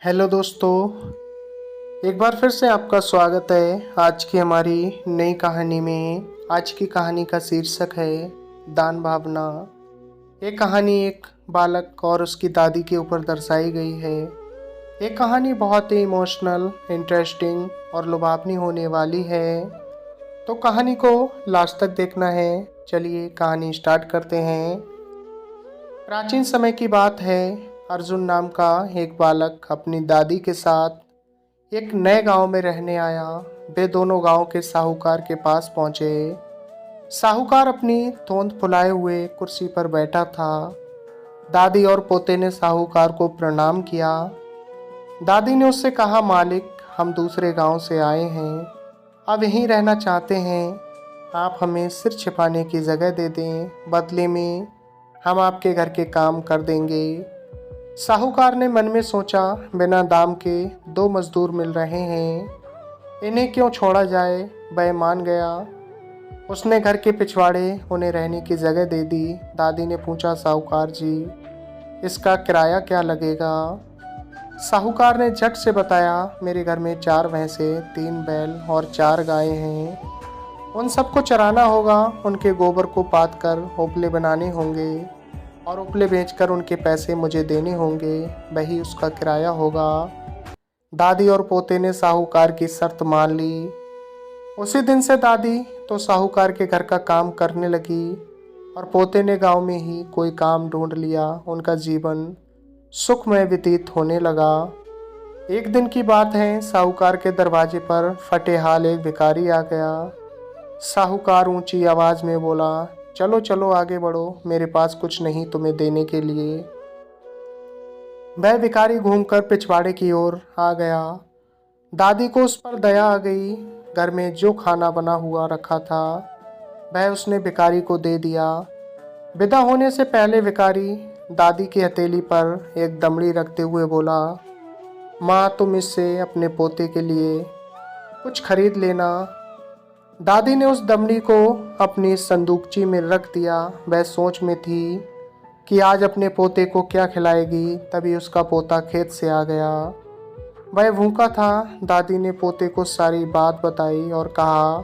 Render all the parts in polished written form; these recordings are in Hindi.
हेलो दोस्तों, एक बार फिर से आपका स्वागत है आज की हमारी नई कहानी में। आज की कहानी का शीर्षक है दान भावना। ये कहानी एक बालक और उसकी दादी के ऊपर दर्शाई गई है। ये कहानी बहुत ही इमोशनल, इंटरेस्टिंग और लुभावनी होने वाली है, तो कहानी को लास्ट तक देखना है। चलिए कहानी स्टार्ट करते हैं। प्राचीन समय की बात है। अर्जुन नाम का एक बालक अपनी दादी के साथ एक नए गांव में रहने आया। वे दोनों गांव के साहूकार के पास पहुंचे। साहूकार अपनी तोंद फुलाए हुए कुर्सी पर बैठा था। दादी और पोते ने साहूकार को प्रणाम किया। दादी ने उससे कहा, मालिक, हम दूसरे गांव से आए हैं, अब यहीं रहना चाहते हैं। आप हमें सिर छिपाने की जगह दे दें, बदले में हम आपके घर के काम कर देंगे। साहूकार ने मन में सोचा, बिना दाम के 2 मजदूर मिल रहे हैं, इन्हें क्यों छोड़ा जाए। वह मान गया। उसने घर के पिछवाड़े उन्हें रहने की जगह दे दी। दादी ने पूछा, साहूकार जी, इसका किराया क्या लगेगा। साहूकार ने झट से बताया, मेरे घर में 4 भैंसें, 3 बैल और 4 गायें हैं। उन सबको चराना होगा, उनके गोबर को पात कर उपले बनाने होंगे और उपले बेचकर उनके पैसे मुझे देने होंगे, वही उसका किराया होगा। दादी और पोते ने साहूकार की शर्त मान ली। उसी दिन से दादी तो साहूकार के घर का काम करने लगी और पोते ने गांव में ही कोई काम ढूंढ लिया। उनका जीवन सुखमय व्यतीत होने लगा। एक दिन की बात है, साहूकार के दरवाजे पर फटे हाल एक भिखारी आ गया। साहूकार ऊंची आवाज में बोला, चलो चलो आगे बढ़ो, मेरे पास कुछ नहीं तुम्हें देने के लिए। वह भिखारी घूमकर पिछवाड़े की ओर आ गया। दादी को उस पर दया आ गई। घर में जो खाना बना हुआ रखा था वह उसने भिखारी को दे दिया। विदा होने से पहले भिखारी दादी की हथेली पर एक दमड़ी रखते हुए बोला, माँ, तुम इससे अपने पोते के लिए कुछ खरीद लेना। दादी ने उस दमड़ी को अपनी संदूकची में रख दिया। वह सोच में थी कि आज अपने पोते को क्या खिलाएगी। तभी उसका पोता खेत से आ गया। वह भूखा था। दादी ने पोते को सारी बात बताई और कहा,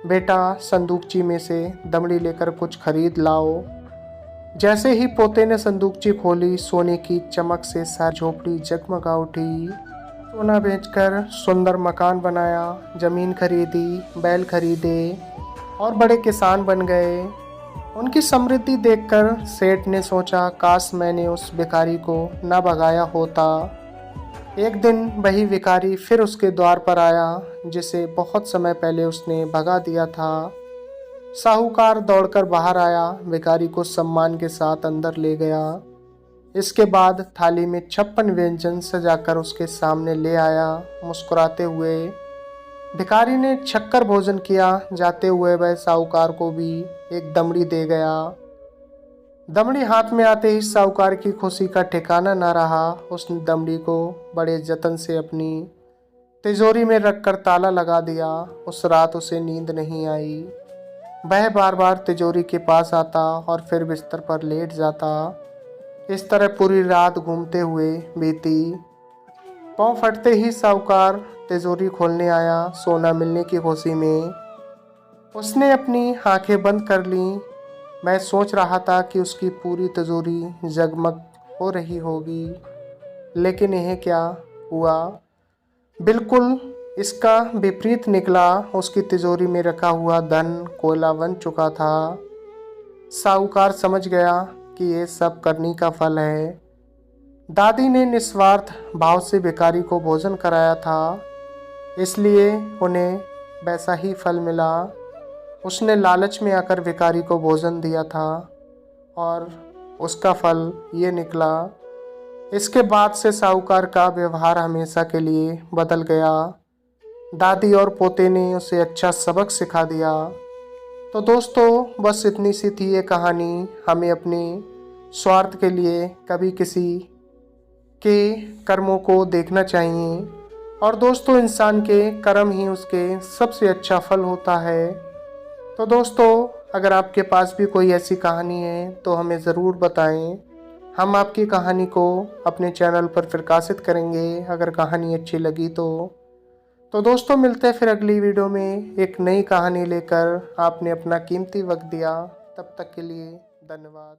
बेटा, संदूकची में से दमड़ी लेकर कुछ खरीद लाओ। जैसे ही पोते ने संदूकची खोली, सोने की चमक से सारी झोपड़ी जगमगा उठी। सोना बेचकर सुंदर मकान बनाया, जमीन खरीदी, बैल खरीदे और बड़े किसान बन गए। उनकी समृद्धि देखकर सेठ ने सोचा, काश मैंने उस भिखारी को न भगाया होता। एक दिन वही भिखारी फिर उसके द्वार पर आया, जिसे बहुत समय पहले उसने भगा दिया था। साहूकार दौड़कर बाहर आया, भिखारी को सम्मान के साथ अंदर ले गया। इसके बाद थाली में 56 व्यंजन सजाकर उसके सामने ले आया। मुस्कुराते हुए भिखारी ने छक्कर भोजन किया। जाते हुए वह साहूकार को भी एक दमड़ी दे गया। दमड़ी हाथ में आते ही साहूकार की खुशी का ठिकाना न रहा। उसने दमड़ी को बड़े जतन से अपनी तिजोरी में रखकर ताला लगा दिया। उस रात उसे नींद नहीं आई। वह बार बार तिजोरी के पास आता और फिर बिस्तर पर लेट जाता। इस तरह पूरी रात घूमते हुए बीती। पाँव फटते ही साहूकार तिजोरी खोलने आया। सोना मिलने की खुशी में उसने अपनी आंखें बंद कर लीं। मैं सोच रहा था कि उसकी पूरी तिजोरी जगमग हो रही होगी, लेकिन यह क्या हुआ, बिल्कुल इसका विपरीत निकला। उसकी तिजोरी में रखा हुआ धन कोयला बन चुका था। साहूकार समझ गया कि ये सब करनी का फल है। दादी ने निस्वार्थ भाव से भिखारी को भोजन कराया था, इसलिए उन्हें वैसा ही फल मिला। उसने लालच में आकर भिखारी को भोजन दिया था और उसका फल ये निकला। इसके बाद से साहूकार का व्यवहार हमेशा के लिए बदल गया। दादी और पोते ने उसे अच्छा सबक सिखा दिया। तो दोस्तों, बस इतनी सी थी ये कहानी। हमें अपने स्वार्थ के लिए कभी किसी के कर्मों को देखना चाहिए, और दोस्तों, इंसान के कर्म ही उसके सबसे अच्छा फल होता है। तो दोस्तों, अगर आपके पास भी कोई ऐसी कहानी है तो हमें ज़रूर बताएं। हम आपकी कहानी को अपने चैनल पर प्रकाशित करेंगे अगर कहानी अच्छी लगी तो दोस्तों मिलते हैं फिर अगली वीडियो में एक नई कहानी लेकर। आपने अपना कीमती वक्त दिया, तब तक के लिए धन्यवाद।